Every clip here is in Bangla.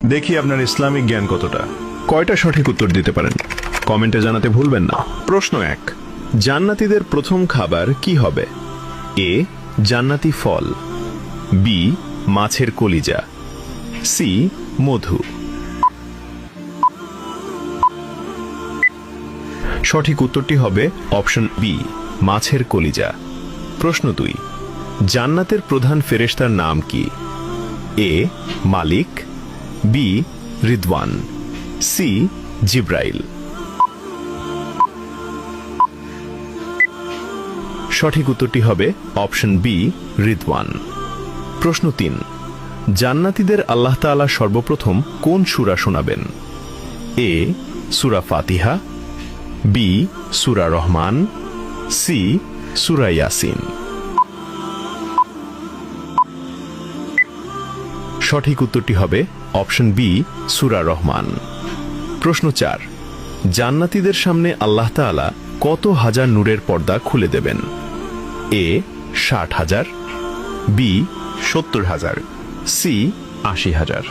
দেখি আপনার ইসলামিক জ্ঞান কতটা। কয়টা সঠিক উত্তর দিতে পারেন কমেন্টে জানাতে ভুলবেন না। প্রশ্ন 1, জান্নাতীদের প্রথম খাবার কি হবে? এ, জান্নাতি ফল, বি, মাছের কলিজা, সি, মধু। সঠিক উত্তরটি হবে অপশন বি, মাছের কলিজা। প্রশ্ন 2, জান্নাতের প্রধান ফেরেশতার নাম কি? এ, মালিক, বি, রিদওয়ান, সি, জিব্রাইল। সঠিক উত্তরটি হবে অপশন বি, রিদওয়ান। প্রশ্ন 3, জান্নাতীদের আল্লাহ তাআলা সর্বপ্রথম কোন সূরা শোনাবেন? এ, সূরা ফাতিহা, বি, সূরা রহমান, সি, সূরা ইয়াসিন। সঠিক উত্তরটি হবে অপশন বি, সূরা রহমান। প্রশ্ন 4, জান্নাতীদের সামনে আল্লাহ তাআলা কত হাজার নূরের পর্দা খুলে দেবেন? এ, 60,000, বি, 70,000, সি, 80,000।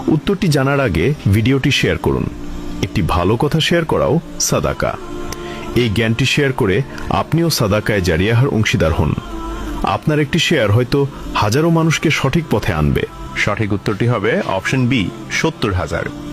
উত্তরটি জানার আগে ভিডিওটি শেয়ার করুন। একটি ভালো কথা শেয়ার করাও সাদাকা। এই জ্ঞানটি শেয়ার করে আপনিও সাদাকায়ে জারিয়াহর অংশীদার হন। আপনার একটি শেয়ার হয়তো হাজারো মানুষকে সঠিক পথে আনবে। সঠিক উত্তরটি হবে অপশন বি, 70,000।